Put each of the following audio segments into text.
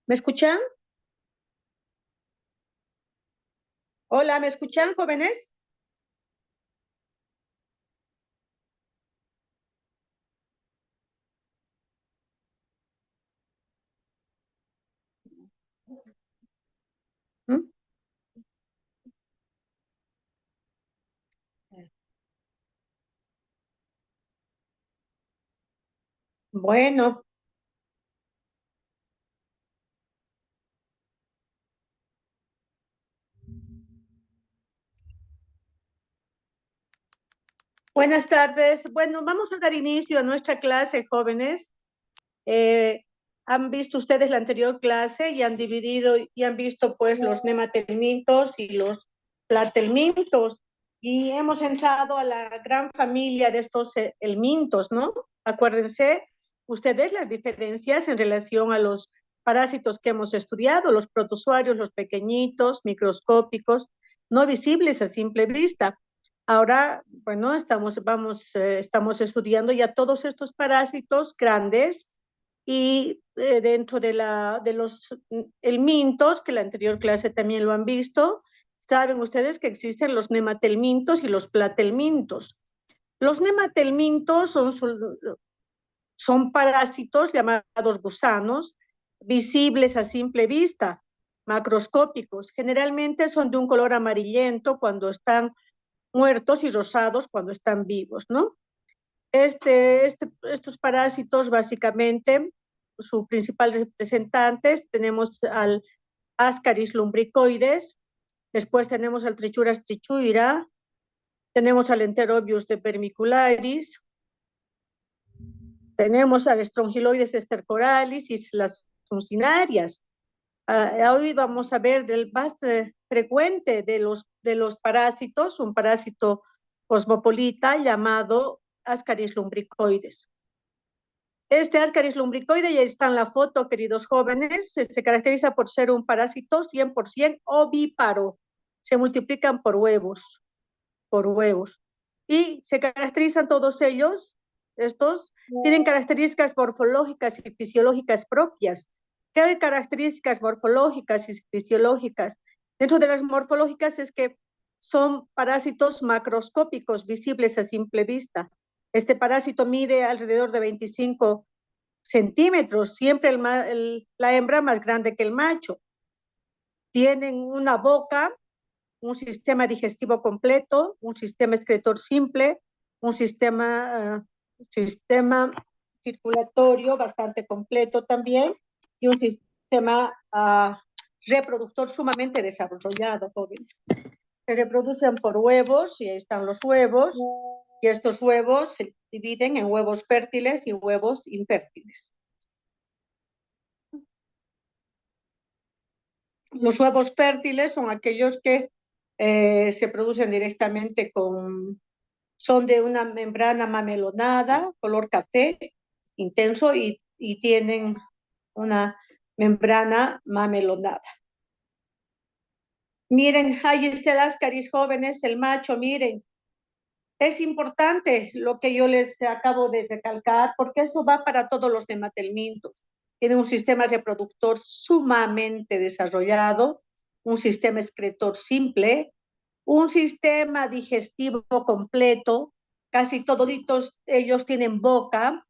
¿Me escuchan? Hola, ¿me escuchan, jóvenes? ¿Mm? Bueno, buenas tardes. Bueno, vamos a dar inicio a nuestra clase, jóvenes. Eh, Han visto ustedes la anterior clase y han dividido y han visto pues los nematelmintos y los platelmintos. Y hemos entrado a la gran familia de estos helmintos, ¿no? Acuérdense ustedes las diferencias en relación a los parásitos que hemos estudiado, los protozoarios, los pequeñitos, microscópicos, no visibles a simple vista. Ahora, bueno, estamos estudiando ya todos estos parásitos grandes y dentro de los helmintos, que la anterior clase también lo han visto, saben ustedes que existen los nematelmintos y los platelmintos. Los nematelmintos son parásitos llamados gusanos, visibles a simple vista, macroscópicos. Generalmente son de un color amarillento cuando están muertos y rosados cuando están vivos, ¿no? Estos parásitos, básicamente, sus principales representantes, tenemos al Ascaris lumbricoides, después tenemos al Trichuras trichuira, tenemos al Enterobius de vermicularis, tenemos al Strongyloides estercoralis y las funcinarias. Hoy vamos a ver del más frecuente de los parásitos, un parásito cosmopolita llamado Ascaris lumbricoides. Este Ascaris lumbricoide, ya está en la foto, queridos jóvenes, se caracteriza por ser un parásito 100% ovíparo. Se multiplican por huevos. Y se caracterizan todos ellos, estos, tienen características morfológicas y fisiológicas propias. ¿Qué características morfológicas y fisiológicas? Dentro de las morfológicas es que son parásitos macroscópicos, visibles a simple vista. Este parásito mide alrededor de 25 centímetros, siempre la hembra más grande que el macho. Tienen una boca, un sistema digestivo completo, un sistema excretor simple, un sistema circulatorio bastante completo también y un sistema reproductor sumamente desarrollado, jóvenes. Se reproducen por huevos, y ahí están los huevos, y estos huevos se dividen en huevos fértiles y huevos infértiles. Los huevos fértiles son aquellos que se producen directamente son de una membrana mamelonada, color café intenso y tienen una membrana mamelonada. Miren, ahí está el Ascaris jóvenes, el macho, miren. Es importante lo que yo les acabo de recalcar, porque eso va para todos los nematelmintos. Tiene un sistema reproductor sumamente desarrollado, un sistema excretor simple, un sistema digestivo completo, casi toditos ellos tienen boca,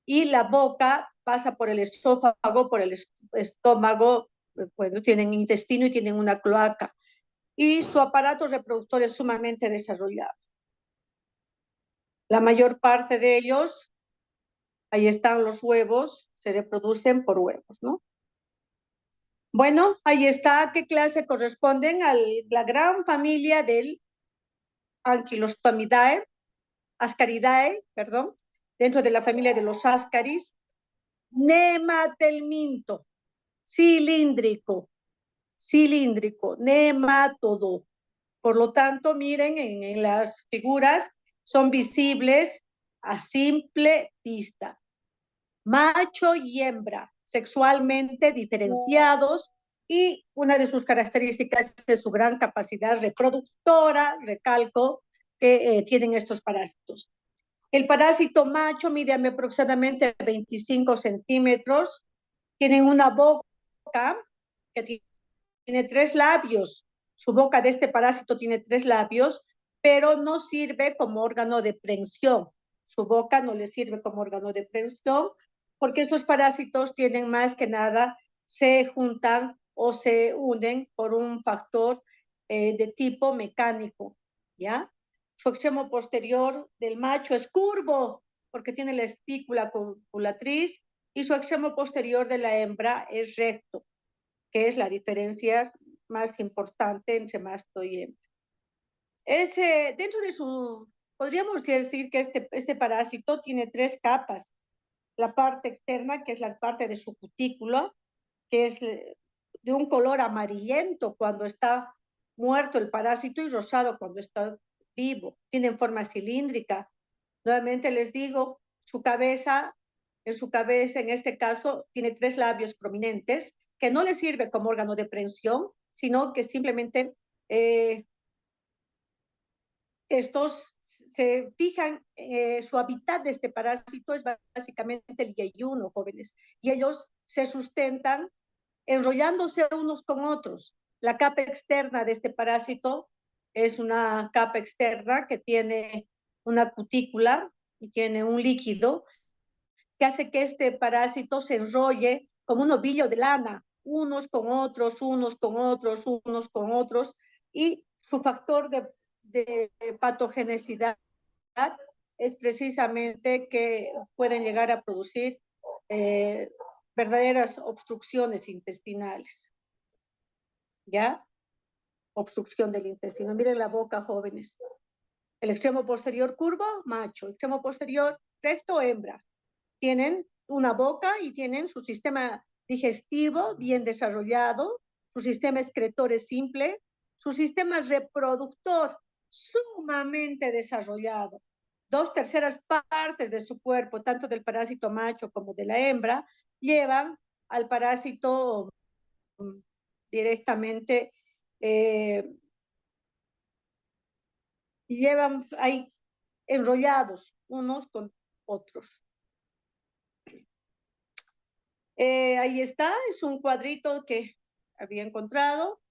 y la boca pasa por el esófago, por el estómago, bueno, tienen intestino y tienen una cloaca, y su aparato reproductor es sumamente desarrollado. La mayor parte de ellos, ahí están los huevos, se reproducen por huevos, ¿no? Bueno, ahí está, ¿a qué clase corresponden? A la gran familia del Ankylostomidae, Ascaridae, perdón, dentro de la familia de los Ascaris, nematelminto, cilíndrico, nematodo. Por lo tanto, miren en las figuras, son visibles a simple vista. Macho y hembra, sexualmente diferenciados, y una de sus características es su gran capacidad reproductora, recalco, que tienen estos parásitos. El parásito macho mide aproximadamente 25 centímetros, tienen una boca que tiene 3 labios. Su boca de este parásito tiene 3 labios, pero no sirve como órgano de prensión. Su boca no le sirve como órgano de prensión porque estos parásitos tienen más que nada, se juntan o se unen por un factor de tipo mecánico, ¿ya? Su extremo posterior del macho es curvo porque tiene la espícula copulatriz y su extremo posterior de la hembra es recto, que es la diferencia más importante entre macho y hembra. Dentro de su, podríamos decir que este parásito tiene 3 capas. La parte externa, que es la parte de su cutícula, que es de un color amarillento cuando está muerto el parásito y rosado cuando está vivo. Tienen forma cilíndrica. Nuevamente les digo, en su cabeza, en este caso, tiene 3 labios prominentes, que no le sirve como órgano de prensión, sino que simplemente estos se fijan, su hábitat de este parásito es básicamente el yeyuno, jóvenes, y ellos se sustentan enrollándose unos con otros. La capa externa de este parásito es una capa externa que tiene una cutícula y tiene un líquido que hace que este parásito se enrolle como un ovillo de lana, unos con otros, unos con otros, unos con otros, y su factor de patogenicidad es precisamente que pueden llegar a producir eh, verdaderas obstrucciones intestinales, ¿ya? Obstrucción del intestino. Miren la boca, jóvenes. El extremo posterior curvo, macho. Extremo posterior recto, hembra. Tienen una boca y tienen su sistema digestivo bien desarrollado, su sistema excretor es simple, su sistema reproductor sumamente desarrollado. 2/3 partes de su cuerpo, tanto del parásito macho como de la hembra, llevan al parásito directamente, llevan ahí enrollados unos con otros. Ahí está, es un cuadrito que había encontrado.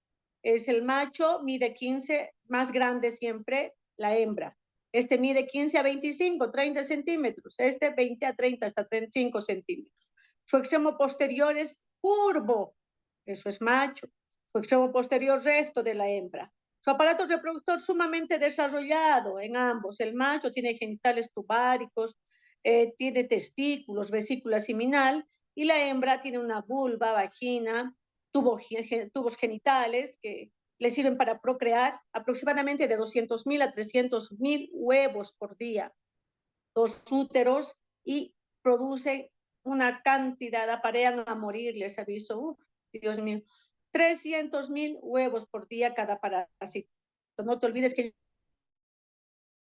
Es el macho, mide 15, más grande siempre la hembra. Este mide 15 a 25, 30 centímetros. Este 20 a 30, hasta 35 centímetros. Su extremo posterior es curvo, eso es macho. Su extremo posterior recto de la hembra. Su aparato reproductor sumamente desarrollado en ambos. El macho tiene genitales tubáricos, tiene testículos, vesícula seminal, y la hembra tiene una vulva, vagina, tubos genitales que le sirven para procrear aproximadamente de 200.000 a 300.000 huevos por día, 2 úteros, y producen una cantidad, aparean a morir, les aviso, Dios mío, 300.000 huevos por día cada parásito. No te olvides que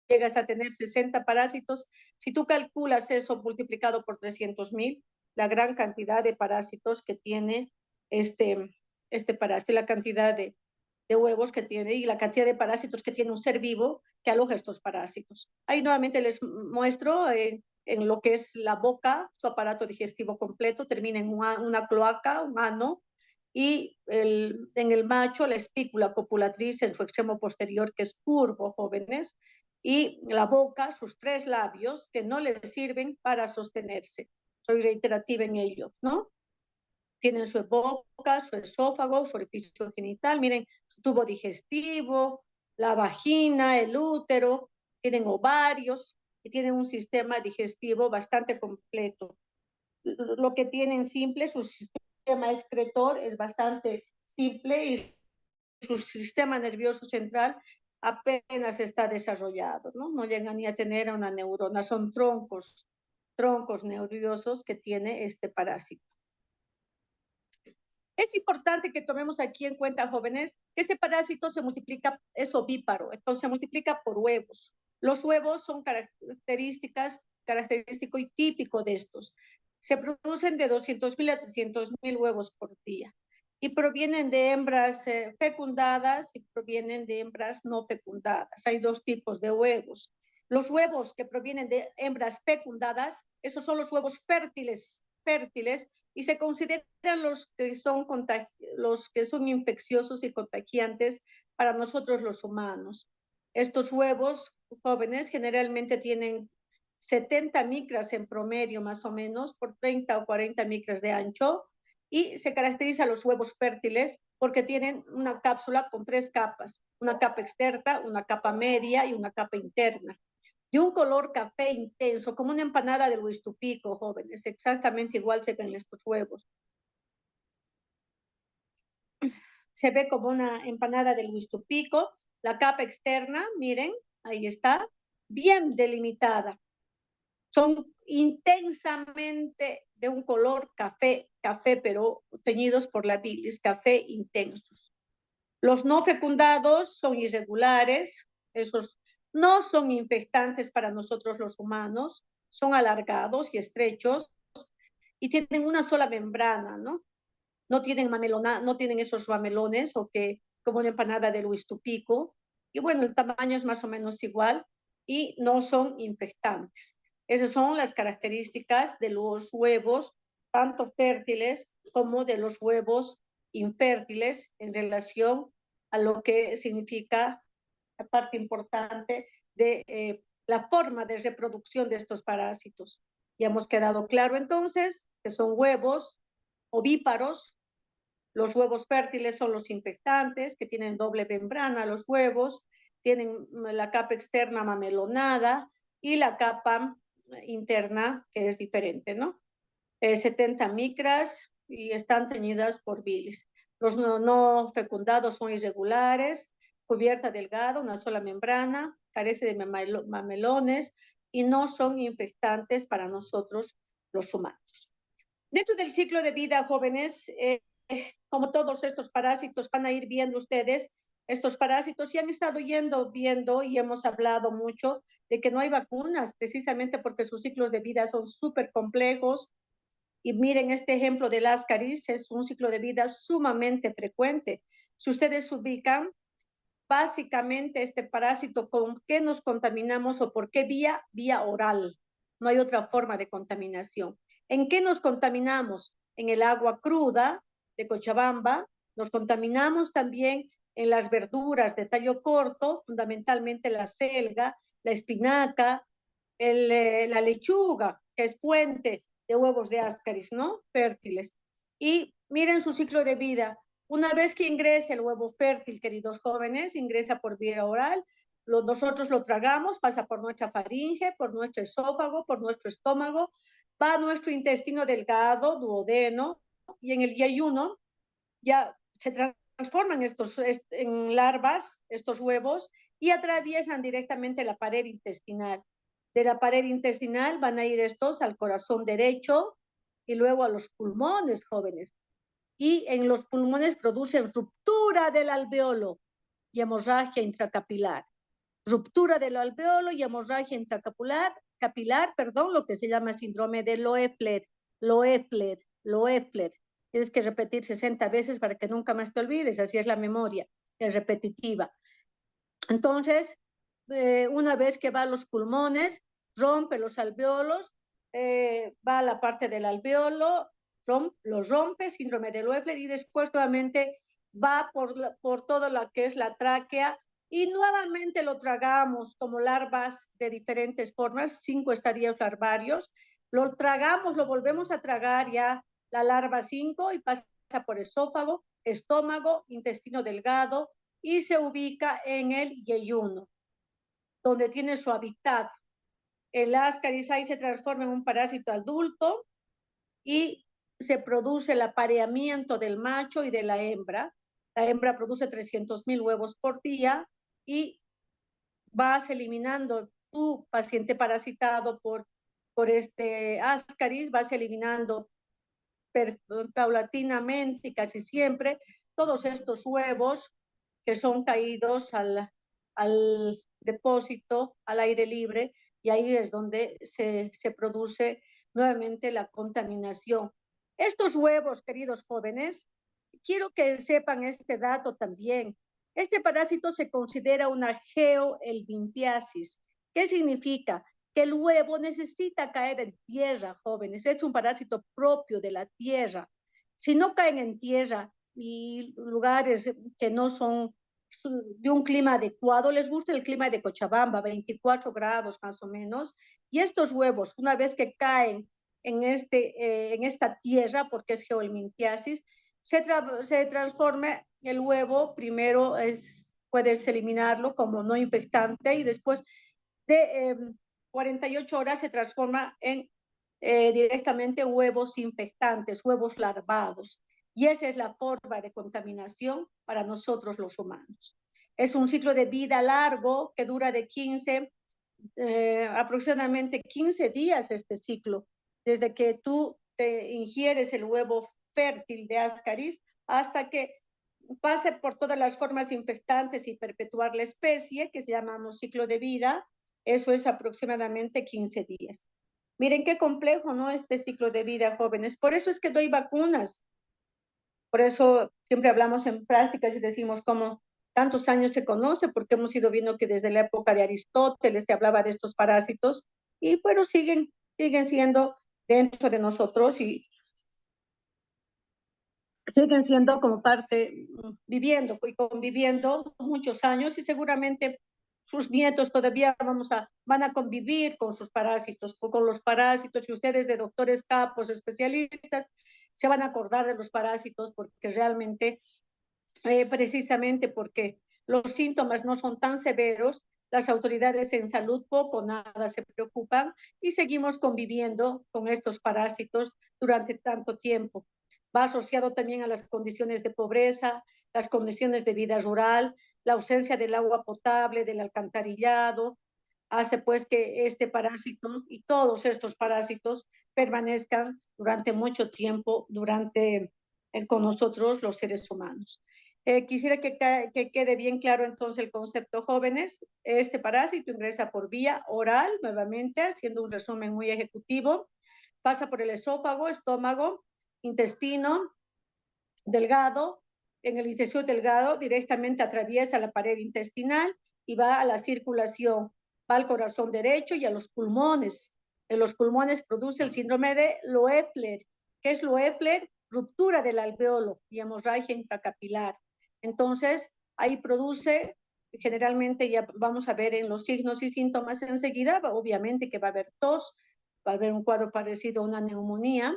llegas a tener 60 parásitos. Si tú calculas eso multiplicado por 300.000, la gran cantidad de parásitos que tiene este parásito, la cantidad de huevos que tiene y la cantidad de parásitos que tiene un ser vivo que aloja estos parásitos. Ahí nuevamente les muestro en lo que es la boca, su aparato digestivo completo, termina en una cloaca, un ano, y en el macho la espícula copulatriz en su extremo posterior, que es curvo, jóvenes, y la boca, sus 3 labios, que no le sirven para sostenerse. Soy reiterativa en ellos, ¿no? Tienen su boca, su esófago, su orificio genital, miren, su tubo digestivo, la vagina, el útero, tienen ovarios y tienen un sistema digestivo bastante completo. Lo que tienen simple, su sistema excretor es bastante simple y su sistema nervioso central apenas está desarrollado, ¿no? No llegan ni a tener una neurona, son troncos nerviosos que tiene este parásito. Es importante que tomemos aquí en cuenta, jóvenes, que este parásito se multiplica, es ovíparo, entonces se multiplica por huevos. Los huevos son característico y típico de estos. Se producen de 200.000 a 300.000 huevos por día y provienen de hembras fecundadas y provienen de hembras no fecundadas. Hay 2 tipos de huevos. Los huevos que provienen de hembras fecundadas, esos son los huevos fértiles, y se consideran los que son infecciosos y contagiantes para nosotros los humanos. Estos huevos jóvenes generalmente tienen 70 micras en promedio más o menos, por 30 o 40 micras de ancho, y se caracterizan los huevos fértiles porque tienen una cápsula con 3 capas, una capa externa, una capa media y una capa interna. De un color café intenso, como una empanada del Huistupico, jóvenes, exactamente igual se ven estos huevos. Se ve como una empanada del Huistupico, la capa externa, miren, ahí está, bien delimitada. Son intensamente de un color café, pero teñidos por la bilis, café intensos. Los no fecundados son irregulares, esos no son infectantes para nosotros los humanos, son alargados y estrechos y tienen una sola membrana, ¿no? No tienen no tienen esos mamelones o que como una empanada de Luis Tupico. Y bueno, el tamaño es más o menos igual y no son infectantes. Esas son las características de los huevos, tanto fértiles como de los huevos infértiles en relación a lo que significa la parte importante de la forma de reproducción de estos parásitos. Ya hemos quedado claro entonces que son huevos ovíparos. Los huevos fértiles son los infectantes, que tienen doble membrana los huevos, tienen la capa externa mamelonada y la capa interna, que es diferente, ¿no? 70 micras y están teñidas por bilis. Los no fecundados son irregulares, cubierta delgada, una sola membrana, carece de mamelones y no son infectantes para nosotros los humanos. Dentro del ciclo de vida, jóvenes, como todos estos parásitos van a ir viendo ustedes, estos parásitos y han estado viendo y hemos hablado mucho de que no hay vacunas, precisamente porque sus ciclos de vida son súper complejos. Y miren, este ejemplo del ascaris es un ciclo de vida sumamente frecuente. Si ustedes ubican, básicamente este parásito, ¿con qué nos contaminamos o por qué vía? Vía oral. No hay otra forma de contaminación. ¿En qué nos contaminamos? En el agua cruda de Cochabamba, nos contaminamos también en las verduras de tallo corto, fundamentalmente la selga, la espinaca, la lechuga, que es fuente de huevos de ascaris, ¿no? Fértiles. Y miren su ciclo de vida. Una vez que ingresa el huevo fértil, queridos jóvenes, ingresa por vía oral, nosotros lo tragamos, pasa por nuestra faringe, por nuestro esófago, por nuestro estómago, va a nuestro intestino delgado, duodeno, y en el yeyuno ya se transforman en larvas, estos huevos, y atraviesan directamente la pared intestinal. De la pared intestinal van a ir estos al corazón derecho y luego a los pulmones, jóvenes. Y en los pulmones producen ruptura del alveolo y hemorragia intracapilar. Ruptura del alveolo y hemorragia intracapilar, lo que se llama síndrome de Loeffler. Tienes que repetir 60 veces para que nunca más te olvides, así es la memoria, es repetitiva. Entonces, una vez que va a los pulmones, rompe los alveolos, va a la parte del alveolo, lo rompe, síndrome de Loeffler, y después nuevamente va por todo lo que es la tráquea y nuevamente lo tragamos como larvas de diferentes formas, 5 estadios larvarios, lo tragamos, lo volvemos a tragar ya la larva 5 y pasa por esófago, estómago, intestino delgado y se ubica en el yeyuno, donde tiene su hábitat. El ascaris ahí se transforma en un parásito adulto y se produce el apareamiento del macho y de la hembra. La hembra produce 300,000 huevos por día y vas eliminando tu paciente parasitado por este ascaris, vas eliminando paulatinamente y casi siempre todos estos huevos que son caídos al depósito, al aire libre, y ahí es donde se produce nuevamente la contaminación. Estos huevos, queridos jóvenes, quiero que sepan este dato también. Este parásito se considera una geohelminthiasis. ¿Qué significa? que el huevo necesita caer en tierra, jóvenes. Es un parásito propio de la tierra. Si no caen en tierra y lugares que no son de un clima adecuado, les gusta el clima de Cochabamba, 24 grados más o menos, y estos huevos, una vez que caen en esta tierra, porque es geohelmintiasis, se transforma el huevo, primero puedes eliminarlo como no infectante y después de 48 horas se transforma en directamente huevos infectantes, huevos larvados. Y esa es la forma de contaminación para nosotros los humanos. Es un ciclo de vida largo que dura de 15, aproximadamente 15 días este ciclo, desde que tú te ingieres el huevo fértil de Ascaris hasta que pase por todas las formas infectantes y perpetuar la especie, que llamamos ciclo de vida. Eso es aproximadamente 15 días. Miren qué complejo, ¿no? Este ciclo de vida, jóvenes. Por eso es que doy vacunas. Por eso siempre hablamos en prácticas y decimos cómo tantos años se conoce, porque hemos ido viendo que desde la época de Aristóteles se hablaba de estos parásitos y bueno, siguen siendo dentro de nosotros y siguen siendo como parte, viviendo y conviviendo muchos años y seguramente sus nietos todavía van a convivir con sus parásitos, con los parásitos y ustedes de doctores capos, especialistas, se van a acordar de los parásitos porque realmente, precisamente porque los síntomas no son tan severos, las autoridades en salud poco o nada se preocupan y seguimos conviviendo con estos parásitos durante tanto tiempo. Va asociado también a las condiciones de pobreza, las condiciones de vida rural, la ausencia del agua potable, del alcantarillado, hace pues que este parásito y todos estos parásitos permanezcan durante mucho tiempo con nosotros los seres humanos. Quisiera que quede bien claro entonces el concepto, jóvenes. Este parásito ingresa por vía oral, nuevamente, haciendo un resumen muy ejecutivo, pasa por el esófago, estómago, intestino delgado, en el intestino delgado directamente atraviesa la pared intestinal y va a la circulación, va al corazón derecho y a los pulmones. En los pulmones produce el síndrome de Loeffler. ¿Qué es Loeffler? Ruptura del alveolo y hemorragia intracapilar. Entonces, ahí produce, generalmente ya vamos a ver en los signos y síntomas enseguida, obviamente que va a haber tos, va a haber un cuadro parecido a una neumonía,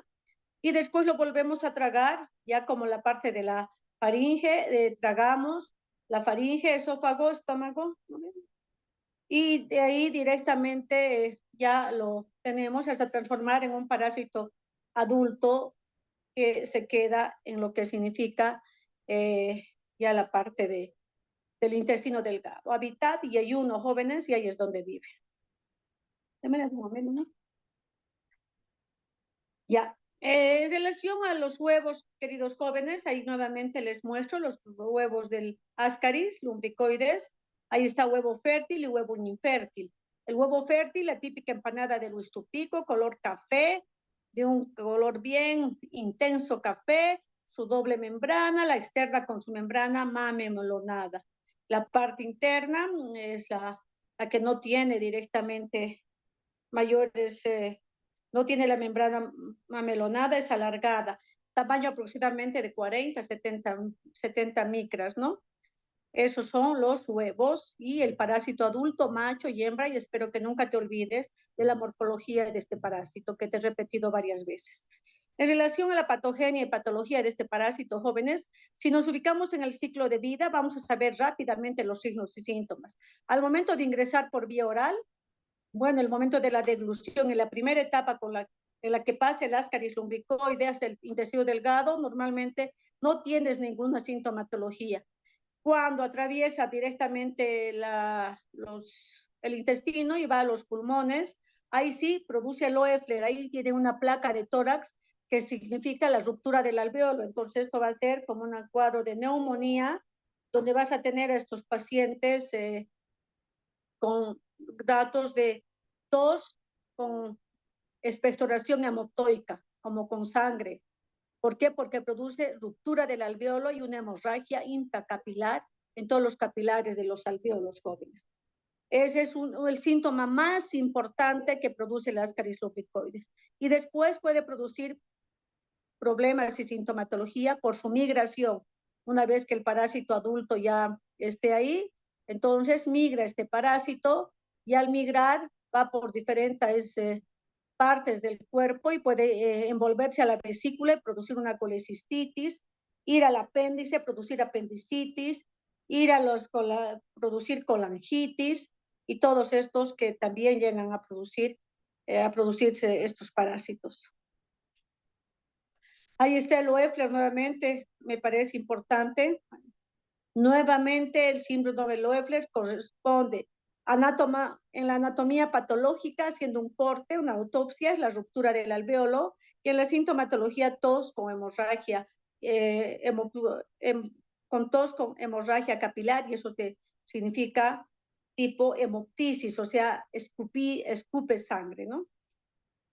y después lo volvemos a tragar, ya como la parte de la faringe, tragamos la faringe, esófago, estómago, ¿no? Y de ahí directamente ya lo tenemos hasta transformar en un parásito adulto que se queda en lo que significa ya la parte del intestino delgado. Hábitat y ayuno, jóvenes, y ahí es donde vive. Dame un momento, ¿no? Ya. En relación a los huevos, queridos jóvenes, ahí nuevamente les muestro los huevos del Ascaris lumbricoides. Ahí está huevo fértil y huevo infértil. El huevo fértil, la típica empanada de Luistupico, color café, de un color bien intenso café, su doble membrana, la externa con su membrana mame-melonada. La parte interna es la que no tiene directamente mayores, no tiene la membrana mamelonada, es alargada, tamaño aproximadamente de 40 70 micras, ¿no? Esos son los huevos y el parásito adulto, macho y hembra, y espero que nunca te olvides de la morfología de este parásito que te he repetido varias veces. En relación a la patogenia y patología de este parásito, jóvenes, si nos ubicamos en el ciclo de vida, vamos a saber rápidamente los signos y síntomas. Al momento de ingresar por vía oral, bueno, el momento de la deglución, en la primera etapa en la que pasa el Ascaris lumbricoides hasta el intestino delgado, normalmente no tienes ninguna sintomatología. Cuando atraviesa directamente el intestino y va a los pulmones, ahí sí produce el Loeffler, ahí tiene una placa de tórax que significa la ruptura del alveolo. Entonces esto va a ser como un cuadro de neumonía, donde vas a tener a estos pacientes con datos de tos, con expectoración hemoptoica, como con sangre. ¿Por qué? Porque produce ruptura del alveolo y una hemorragia intracapilar en todos los capilares de los alveolos jóvenes. Ese es el síntoma más importante que produce el Ascaris lumbricoides. Y después puede producir problemas y sintomatología por su migración. Una vez que el parásito adulto ya esté ahí, entonces migra este parásito y al migrar va por diferentes partes del cuerpo y puede envolverse a la vesícula y producir una colecistitis, ir al apéndice, producir apendicitis, ir a producir colangitis y todos estos que también llegan a producirse estos parásitos. Ahí está el Loeffler nuevamente, me parece importante. Nuevamente, el síndrome de Loeffler corresponde en la anatomía patológica, haciendo un corte, una autopsia, es la ruptura del alvéolo, y en la sintomatología, tos con hemorragia, con tos con hemorragia capilar, y eso significa tipo hemoptisis, o sea, escupe sangre, ¿no?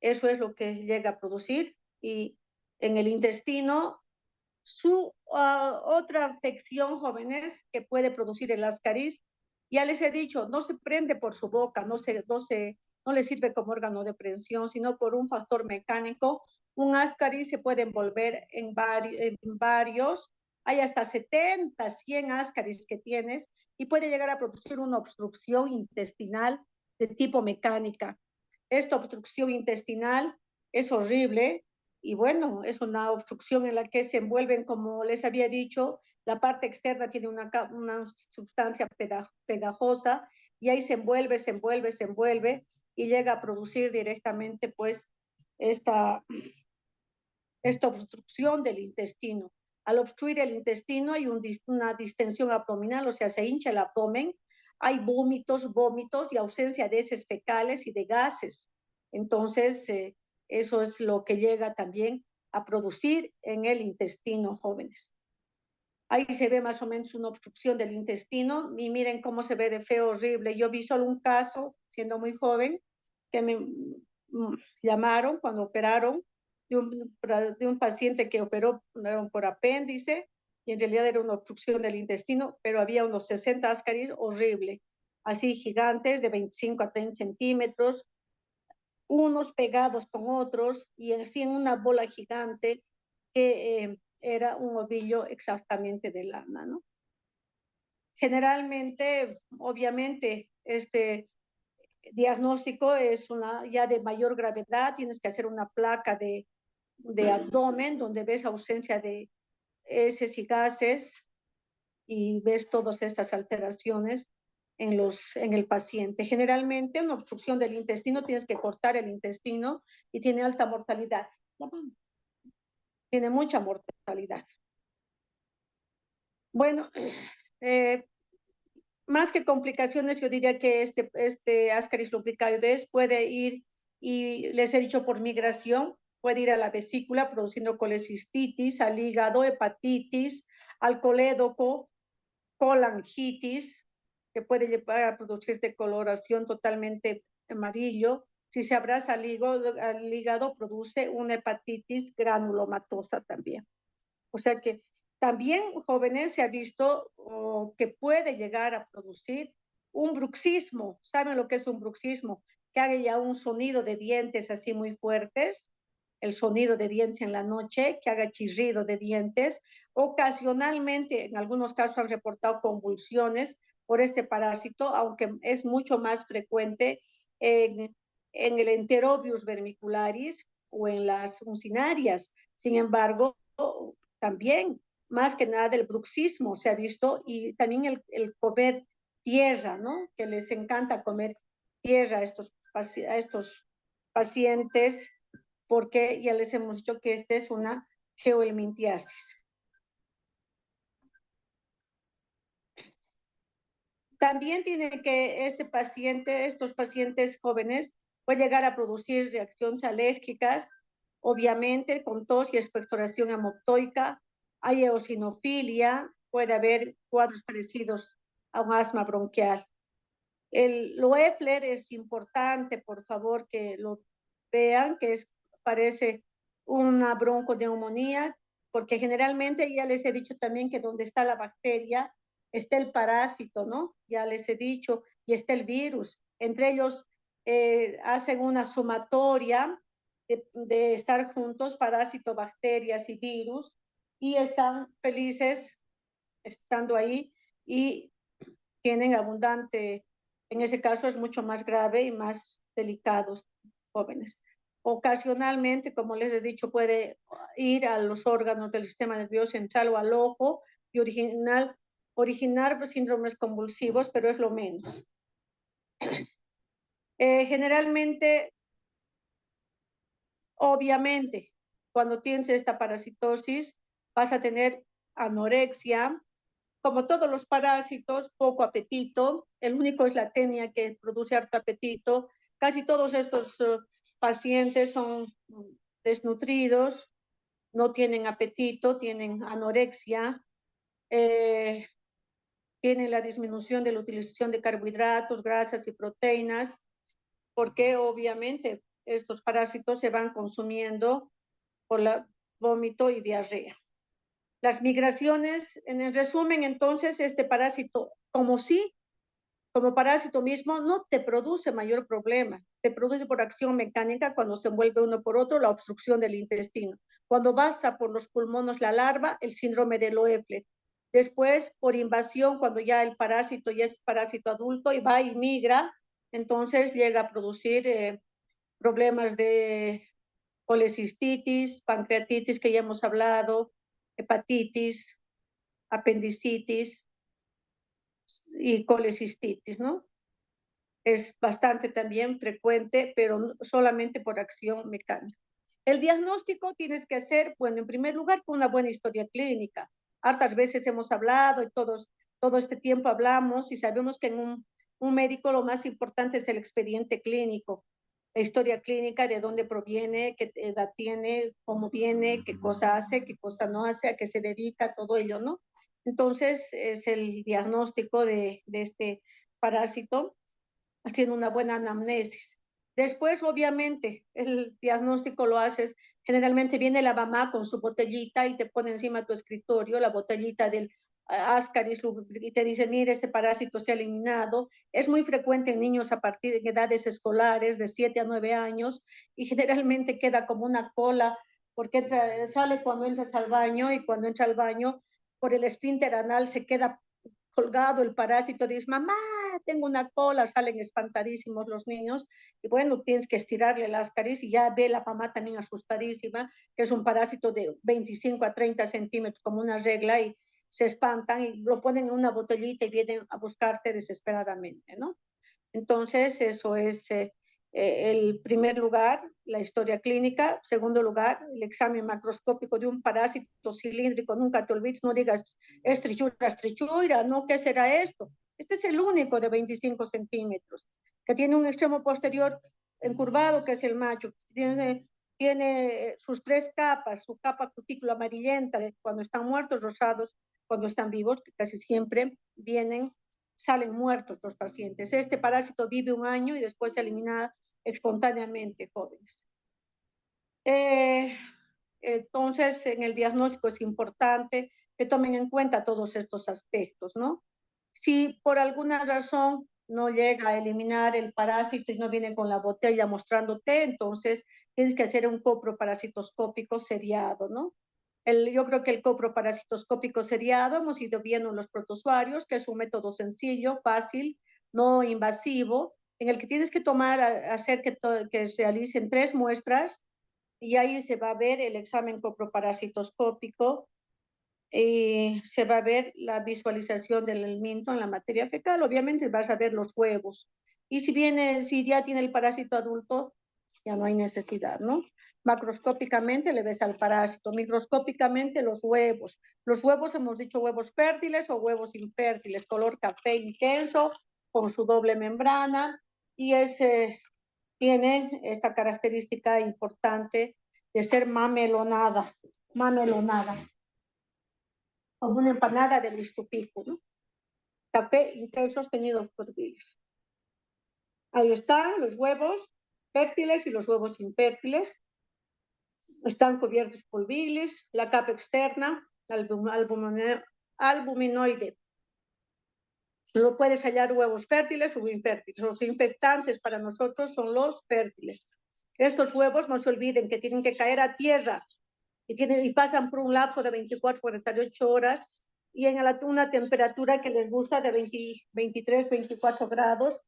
Eso es lo que llega a producir, y en el intestino, otra afección, jóvenes, que puede producir el ascaris, ya les he dicho, no se prende por su boca, no le sirve como órgano de prensión, sino por un factor mecánico. Un ascaris se puede envolver en varios, hay hasta 70, 100 ascaris que tienes, y puede llegar a producir una obstrucción intestinal de tipo mecánica. Esta obstrucción intestinal es horrible, y bueno, es una obstrucción en la que se envuelven, como les había dicho, la parte externa tiene una sustancia pegajosa, y ahí se envuelve y llega a producir directamente pues esta obstrucción del intestino. Al obstruir el intestino hay una distensión abdominal, o sea, se hincha el abdomen, hay vómitos y ausencia de heces fecales y de gases. Entonces, eso es lo que llega también a producir en el intestino, jóvenes. Ahí se ve más o menos una obstrucción del intestino, y miren cómo se ve de feo, horrible. Yo vi solo un caso, siendo muy joven, que me llamaron cuando operaron de un paciente que operó por apéndice, y en realidad era una obstrucción del intestino, pero había unos 60 ascaris, horrible, así gigantes, de 25 a 30 centímetros, unos pegados con otros, y así en una bola gigante que era un ovillo exactamente de lana, ¿no? Generalmente, obviamente, este diagnóstico es ya de mayor gravedad, tienes que hacer una placa de abdomen donde ves ausencia de heces y gases, y ves todas estas alteraciones en el paciente. Generalmente, una obstrucción del intestino, tienes que cortar el intestino, y tiene alta mortalidad. Tiene mucha mortalidad. Bueno, más que complicaciones, yo diría que este Ascaris lumbricoides puede ir, y les he dicho, por migración, puede ir a la vesícula produciendo colecistitis, al hígado, hepatitis, al colédoco, colangitis, que puede llevar a producir decoloración totalmente amarillo. Si se abraza al hígado, produce una hepatitis granulomatosa también. O sea que también, jóvenes, se ha visto que puede llegar a producir un bruxismo. ¿Saben lo que es un bruxismo? Que haga ya un sonido de dientes así muy fuertes, el sonido de dientes en la noche, que haga chirrido de dientes. Ocasionalmente, en algunos casos han reportado convulsiones por este parásito, aunque es mucho más frecuente en el Enterobius vermicularis o en las uncinarias. Sin embargo, también, más que nada, el bruxismo se ha visto, y también el comer tierra, ¿no? Que les encanta comer tierra a estos pacientes, porque ya les hemos dicho que esta es una geohelmintiasis. También tiene que estos pacientes jóvenes pueden llegar a producir reacciones alérgicas, obviamente con tos y expectoración hemoptoica, hay eosinofilia, puede haber cuadros parecidos a un asma bronquial. El Loeffler es importante, por favor, que lo vean, parece una bronconeumonía, porque generalmente ya les he dicho también que donde está la bacteria está el parásito, ¿no? Ya les he dicho, y está el virus. Entre ellos hacen una sumatoria de estar juntos, parásito, bacterias y virus, y están felices estando ahí y tienen abundante, en ese caso es mucho más grave y más delicados jóvenes. Ocasionalmente, como les he dicho, puede ir a los órganos del sistema nervioso central o al ojo y originar síndromes convulsivos, pero es lo menos. Generalmente, obviamente, cuando tienes esta parasitosis, vas a tener anorexia, como todos los parásitos, poco apetito. El único es la tenia, que produce harto apetito. Casi todos estos pacientes son desnutridos, no tienen apetito, tienen anorexia, tienen la disminución de la utilización de carbohidratos, grasas y proteínas, porque obviamente estos parásitos se van consumiendo por la vómito y diarrea. Las migraciones, en el resumen, entonces, este parásito, como parásito mismo, no te produce mayor problema. Te produce por acción mecánica cuando se envuelve uno por otro la obstrucción del intestino. Cuando pasa por los pulmones la larva, el síndrome de Loeffler. Después, por invasión, cuando ya el parásito ya es parásito adulto y va y migra, entonces llega a producir problemas de colecistitis, pancreatitis, que ya hemos hablado, hepatitis, apendicitis y colecistitis, ¿no? Es bastante también frecuente, pero solamente por acción mecánica. El diagnóstico tienes que hacer, bueno, en primer lugar, con una buena historia clínica. Hartas veces hemos hablado y todo este tiempo hablamos y sabemos que en un médico lo más importante es el expediente clínico, la historia clínica, de dónde proviene, qué edad tiene, cómo viene, qué cosa hace, qué cosa no hace, a qué se dedica, todo ello, ¿no? Entonces, es el diagnóstico de este parásito, haciendo una buena anamnesis. Después, obviamente, el diagnóstico lo haces, generalmente viene la mamá con su botellita y te pone encima de tu escritorio la botellita del Ascaris y te dice, mire, este parásito se ha eliminado. Es muy frecuente en niños a partir de edades escolares, de 7 a 9 años, y generalmente queda como una cola, porque sale cuando entras al baño, y cuando entra al baño, por el esfínter anal se queda colgado el parásito, dices, mamá, tengo una cola, salen espantadísimos los niños, y bueno, tienes que estirarle el ascaris, y ya ve la mamá también asustadísima, que es un parásito de 25 a 30 centímetros, como una regla, y se espantan y lo ponen en una botellita y vienen a buscarte desesperadamente, ¿no? Entonces, eso es el primer lugar, la historia clínica. Segundo lugar, el examen macroscópico de un parásito cilíndrico. Nunca te olvides, no digas, es trichuira, ¿no? ¿Qué será esto? Este es el único de 25 centímetros, que tiene un extremo posterior encurvado, que es el macho. Tiene sus 3 capas, su capa cutícula amarillenta, cuando están muertos, rosados, cuando están vivos, que casi siempre salen muertos los pacientes. Este parásito vive 1 año y después se elimina espontáneamente, jóvenes. Entonces, en el diagnóstico es importante que tomen en cuenta todos estos aspectos, ¿no? Si por alguna razón no llega a eliminar el parásito y no viene con la botella mostrándote, entonces tienes que hacer un coproparasitoscópico seriado, ¿no? Yo creo que el coproparasitoscópico seriado hemos ido viendo en los protozoarios, que es un método sencillo, fácil, no invasivo, en el que tienes que hacer que se realicen 3 muestras, y ahí se va a ver el examen coproparasitoscópico, se va a ver la visualización del alimento en la materia fecal. Obviamente vas a ver los huevos. Y si ya tiene el parásito adulto, ya no hay necesidad, ¿no? Macroscópicamente le ves al parásito, microscópicamente los huevos. Los huevos, hemos dicho huevos fértiles o huevos infértiles, color café intenso, con su doble membrana, y tiene esta característica importante de ser mamelonada, como una empanada de listupico, ¿no? Café intenso teñidos por vidrio. Ahí están los huevos fértiles y los huevos infértiles. Están cubiertos por bilis, la capa externa, albuminoide. Lo puedes hallar huevos fértiles o infértiles. Los infectantes para nosotros son los fértiles. Estos huevos, no se olviden que tienen que caer a tierra y pasan por un lapso de 24, 48 horas y en una temperatura que les gusta de 20, 23, 24 grados,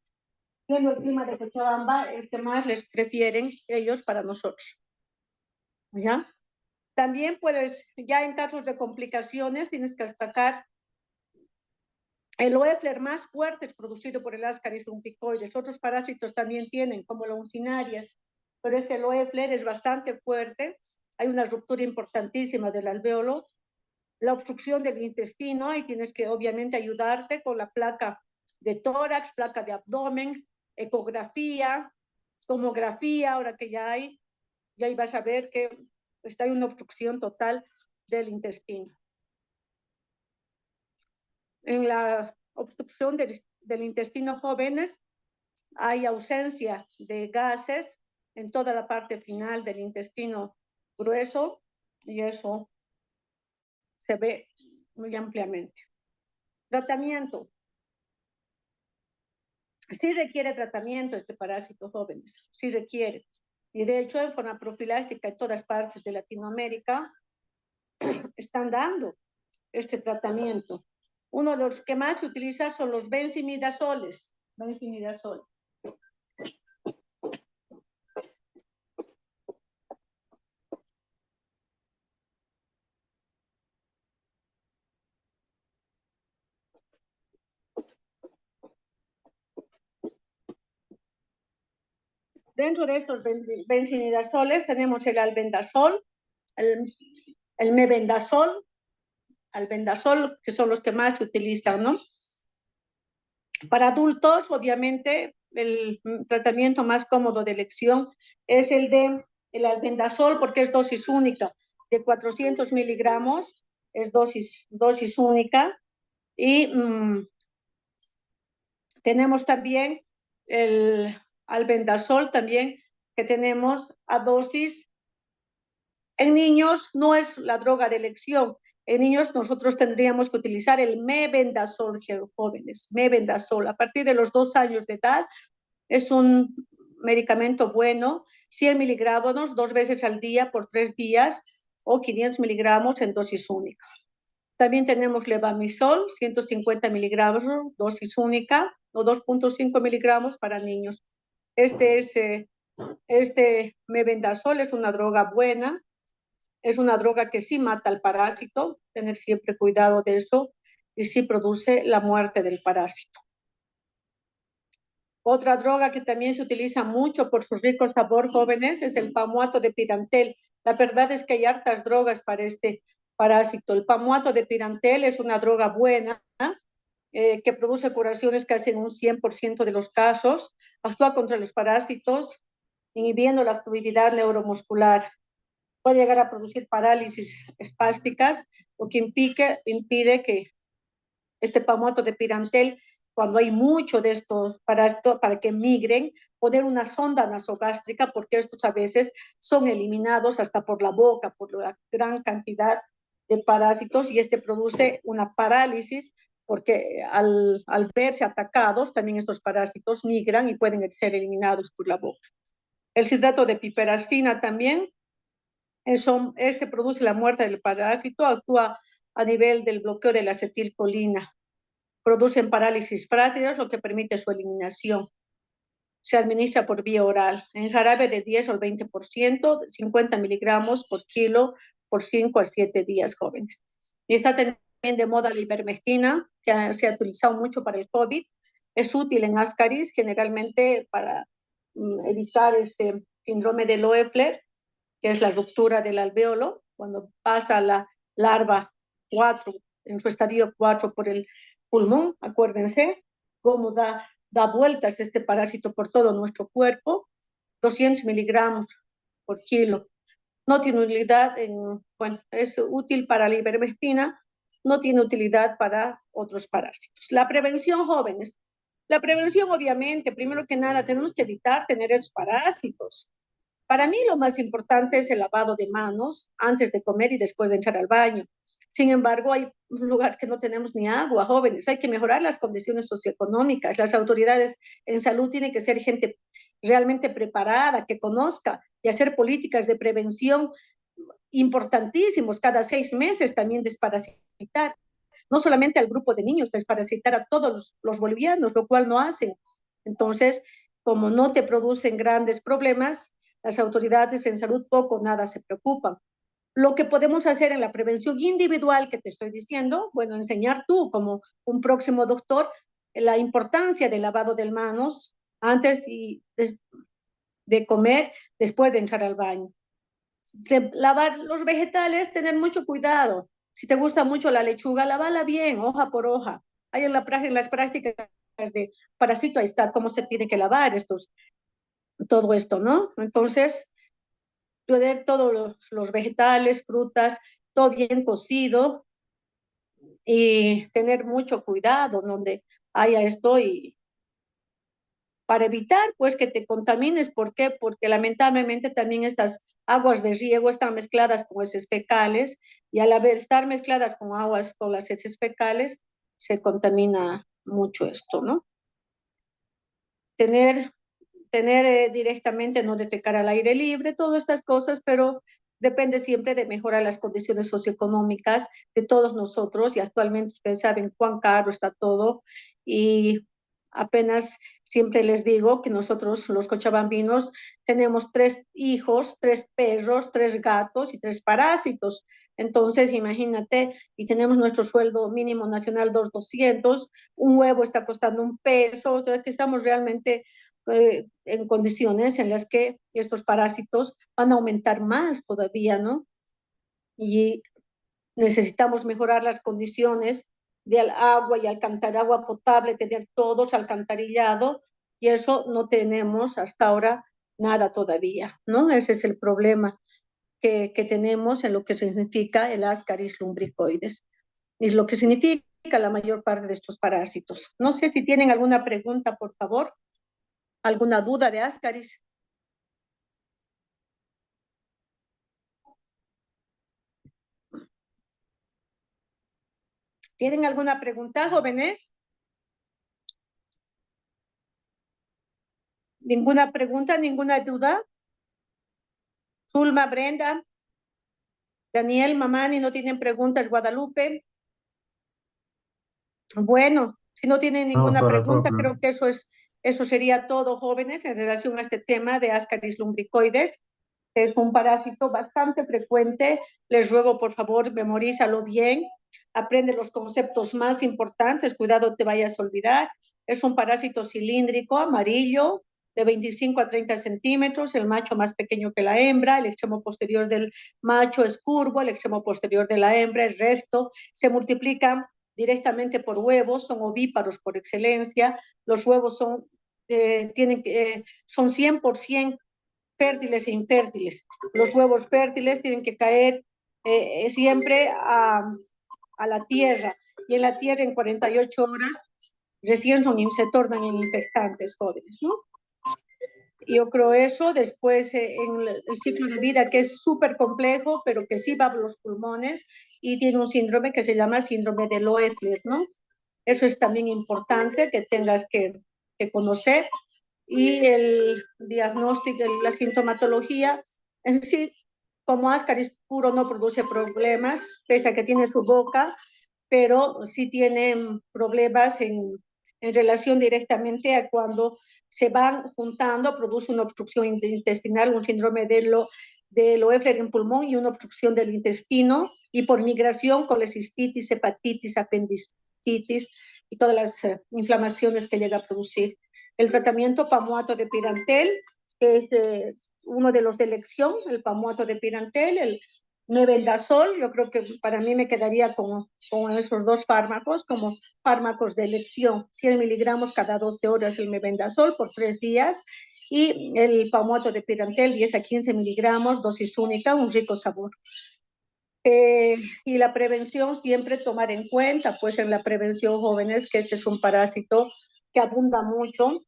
siendo el clima de Cochabamba el que más les prefieren ellos para nosotros. ¿Ya? También puedes, ya en casos de complicaciones, tienes que destacar el Loeffler más fuerte es producido por el Ascaris lumbricoides. Otros parásitos también tienen, como la uncinarias, pero este Loeffler es bastante fuerte. Hay una ruptura importantísima del alvéolo, la obstrucción del intestino, y tienes que obviamente ayudarte con la placa de tórax, placa de abdomen, ecografía, tomografía, ahora que ya hay, ya vas a ver que está en una obstrucción total del intestino. En la obstrucción del intestino jóvenes hay ausencia de gases en toda la parte final del intestino grueso y eso se ve muy ampliamente. Tratamiento. Sí requiere tratamiento este parásito, jóvenes, sí requiere. Y de hecho en forma profiláctica en todas partes de Latinoamérica están dando este tratamiento. Uno de los que más se utiliza son los benzimidazoles. Benzimidazol. Dentro de estos benzimidazoles tenemos el albendazol, el, el mebendazol, albendazol, que son los que más se utilizan, ¿no? Para adultos, obviamente, el tratamiento más cómodo de elección es el de el albendazol, porque es dosis única, de 400 miligramos, es dosis única. Y tenemos también el albendazol, también, que tenemos a dosis. En niños no es la droga de elección. En niños nosotros tendríamos que utilizar el mebendazol, jóvenes, mebendazol. A partir de los 2 años de edad es un medicamento bueno, 100 miligramos 2 veces al día por 3 días o 500 miligramos en dosis única. También tenemos levamisol, 150 miligramos, dosis única, o 2.5 miligramos para niños. Este mebendazol es una droga buena, es una droga que sí mata al parásito, tener siempre cuidado de eso, y sí produce la muerte del parásito. Otra droga que también se utiliza mucho por su rico sabor, jóvenes, es el pamuato de pirantel. La verdad es que hay hartas drogas para este parásito. El pamuato de pirantel es una droga buena, que produce curaciones casi en un 100% de los casos. Actúa contra los parásitos, inhibiendo la fluididad neuromuscular. Puede llegar a producir parálisis espásticas, lo que impide que este pamuato de pirantel, cuando hay mucho de estos para que migren, poner una sonda nasogástrica, porque estos a veces son eliminados hasta por la boca, por la gran cantidad de parásitos, y este produce una parálisis, porque al verse atacados, también estos parásitos migran y pueden ser eliminados por la boca. El citrato de piperacina también, este produce la muerte del parásito, actúa a nivel del bloqueo de la acetilcolina. Producen parálisis frágiles, lo que permite su eliminación. Se administra por vía oral, en jarabe de 10 al 20%, 50 miligramos por kilo, por 5 a 7 días, jóvenes. Y está también de moda la ivermectina, que se ha utilizado mucho para el COVID. Es útil en Ascaris, generalmente para evitar este síndrome de Loeffler, que es la ruptura del alvéolo, cuando pasa la larva 4, en su estadio 4 por el pulmón, acuérdense cómo da vueltas este parásito por todo nuestro cuerpo, 200 miligramos por kilo. No tiene utilidad, bueno, es útil para la ivermectina, no tiene utilidad para otros parásitos. La prevención, jóvenes. La prevención, obviamente, primero que nada, tenemos que evitar tener esos parásitos. Para mí lo más importante es el lavado de manos antes de comer y después de entrar al baño. Sin embargo, hay lugares que no tenemos ni agua, jóvenes. Hay que mejorar las condiciones socioeconómicas. Las autoridades en salud tienen que ser gente realmente preparada, que conozca y hacer políticas de prevención importantísimos. Cada 6 meses también desparasitar, no solamente al grupo de niños, desparasitar a todos los bolivianos, lo cual no hacen. Entonces, como no te producen grandes problemas, las autoridades en salud poco o nada se preocupan. Lo que podemos hacer en la prevención individual que te estoy diciendo, bueno, enseñar tú como un próximo doctor la importancia del lavado de manos antes de comer, después de entrar al baño. Lavar los vegetales, tener mucho cuidado. Si te gusta mucho la lechuga, lavala bien, hoja por hoja. Hay en las prácticas de parásito, ahí está cómo se tiene que lavar todo esto, ¿no? Entonces, tener todos los vegetales, frutas, todo bien cocido y tener mucho cuidado donde haya esto y para evitar pues que te contamines. ¿Por qué? Porque lamentablemente también estas aguas de riego están mezcladas con heces fecales y al estar mezcladas con las heces fecales se contamina mucho esto, ¿no? Tener directamente, no defecar al aire libre, todas estas cosas, pero depende siempre de mejorar las condiciones socioeconómicas de todos nosotros y actualmente ustedes saben cuán caro está todo y apenas siempre les digo que nosotros los cochabambinos tenemos 3 hijos, 3 perros, 3 gatos y 3 parásitos. Entonces, imagínate, y tenemos nuestro sueldo mínimo nacional 2.200, un huevo está costando 1 peso, o sea que estamos realmente en condiciones en las que estos parásitos van a aumentar más todavía, ¿no? Y necesitamos mejorar las condiciones del agua y agua potable, tener todos alcantarillado, y eso no tenemos hasta ahora nada todavía, ¿no? Ese es el problema que tenemos en lo que significa el Ascaris lumbricoides, y lo que significa la mayor parte de estos parásitos. No sé si tienen alguna pregunta, por favor, alguna duda de Ascaris. ¿Tienen alguna pregunta, jóvenes? ¿Ninguna pregunta, ninguna duda? Zulma, Brenda, Daniel, Mamani, ¿no tienen preguntas? Guadalupe. Bueno, si no tienen No, ninguna doctora, todo pregunta, claro. creo que eso sería todo, jóvenes, en relación a este tema de Ascaris lumbricoides. Es un parásito bastante frecuente. Les ruego, por favor, memorízalo bien. Aprende los conceptos más importantes. Cuidado, te vayas a olvidar. Es un parásito cilíndrico, amarillo, de 25 a 30 centímetros. El macho más pequeño que la hembra. El extremo posterior del macho es curvo. El extremo posterior de la hembra es recto. Se multiplican directamente por huevos. Son ovíparos por excelencia. Los huevos son 100% fértiles e infértiles. Los huevos fértiles tienen que caer siempre a la tierra, y en la tierra en 48 horas recién se tornan en infectantes, jóvenes, ¿no? Yo creo eso. Después en el ciclo de vida, que es súper complejo, pero que sí va a los pulmones y tiene un síndrome que se llama síndrome de Loeffler, ¿no? Eso es también importante que tengas que conocer. Y el diagnóstico, la sintomatología, en sí, como Ascaris puro no produce problemas, pese a que tiene su boca, pero sí tiene problemas en relación directamente a cuando se van juntando, produce una obstrucción intestinal, un síndrome de Loeffler en pulmón y una obstrucción del intestino, y por migración, colecistitis, hepatitis, apendicitis y todas las inflamaciones que llega a producir. El tratamiento pamuato de pirantel, que es uno de los de elección, el pamuato de pirantel, el mebendazol. Yo creo que para mí me quedaría con esos 2 fármacos como fármacos de elección: 100 miligramos cada 12 horas el mebendazol por 3 días, y el pamuato de pirantel 10 a 15 miligramos, dosis única, un rico sabor. Y la prevención, siempre tomar en cuenta, pues en la prevención, jóvenes, que este es un parásito que abunda mucho,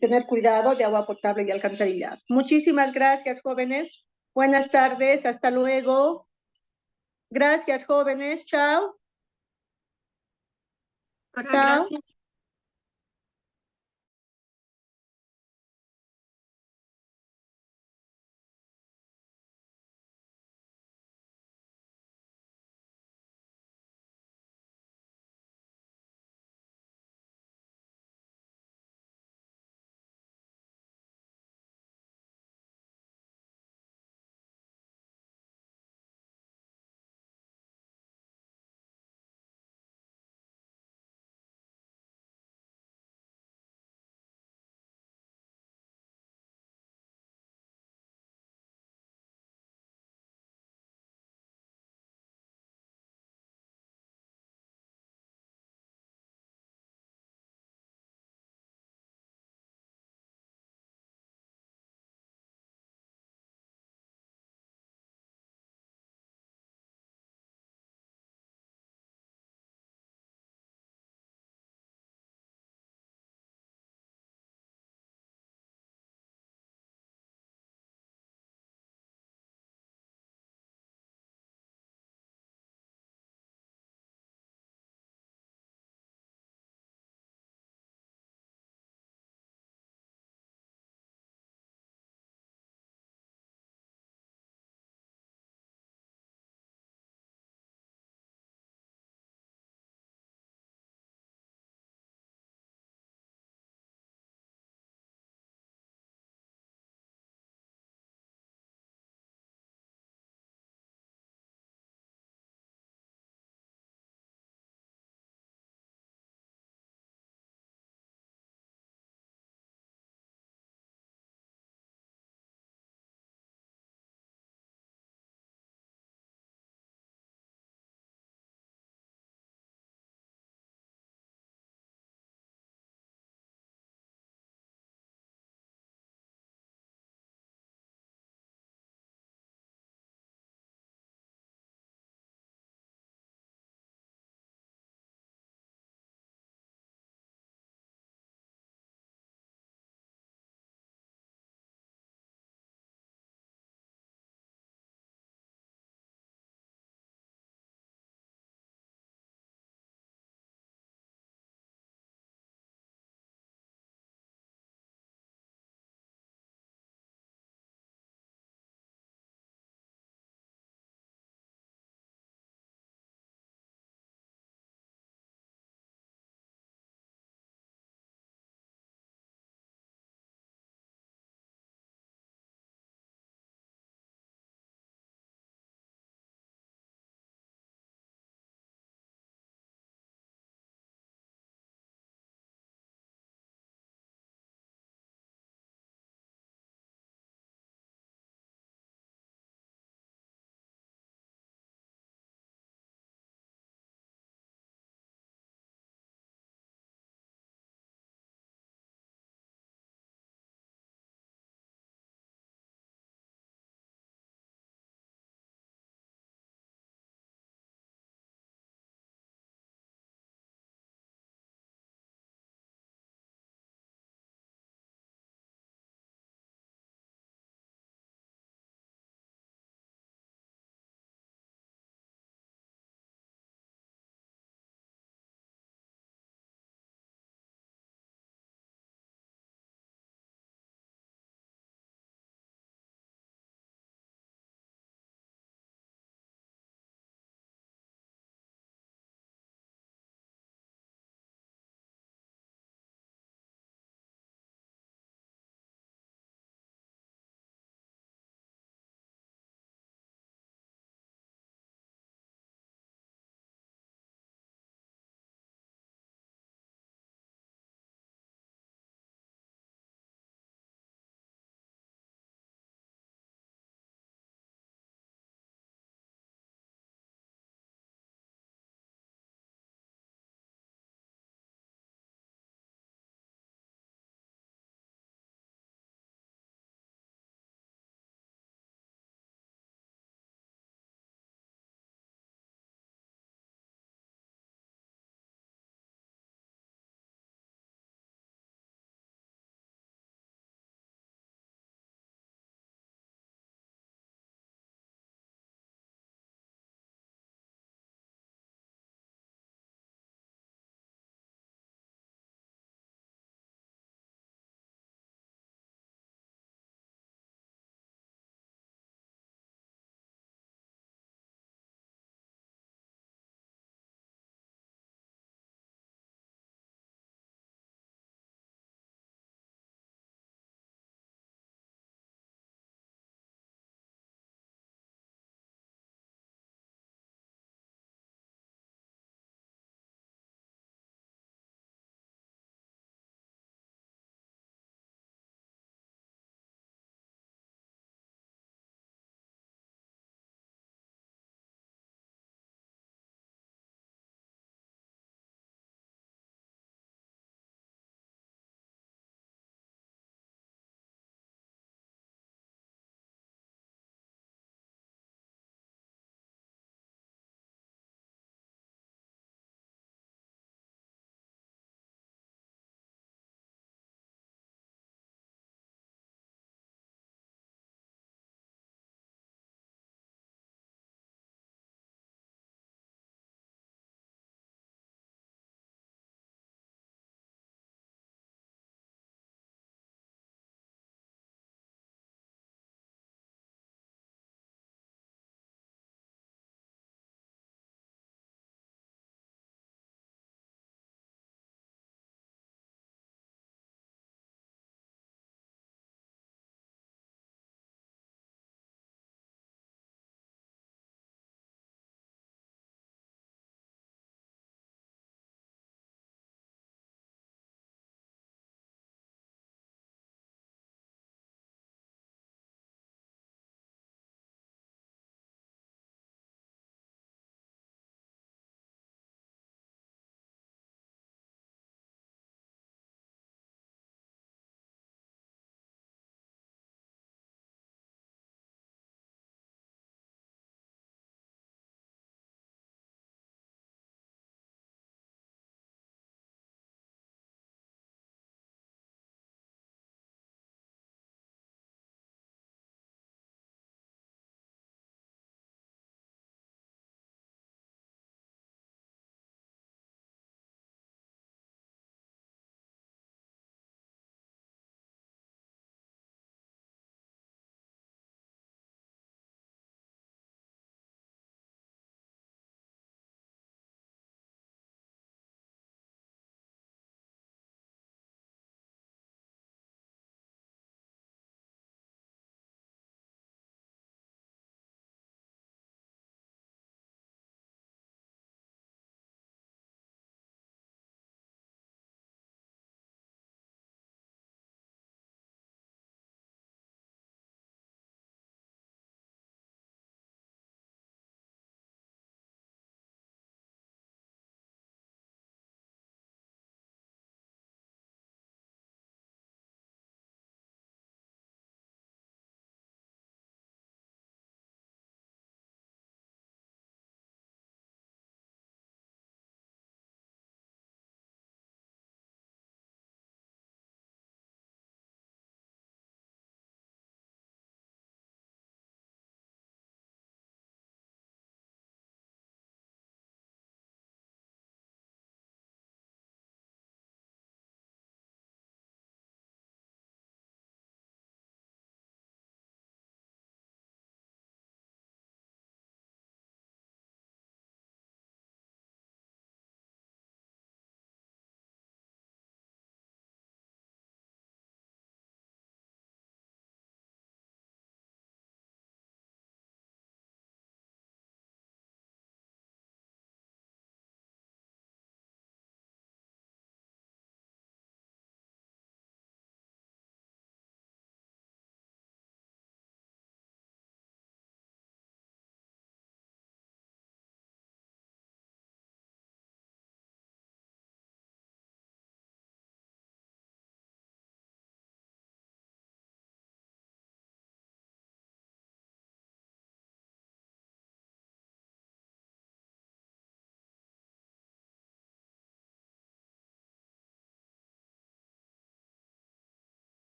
tener cuidado de agua potable y alcantarillado. Muchísimas gracias, jóvenes. Buenas tardes, hasta luego. Gracias, jóvenes. Chao. Chao. Gracias.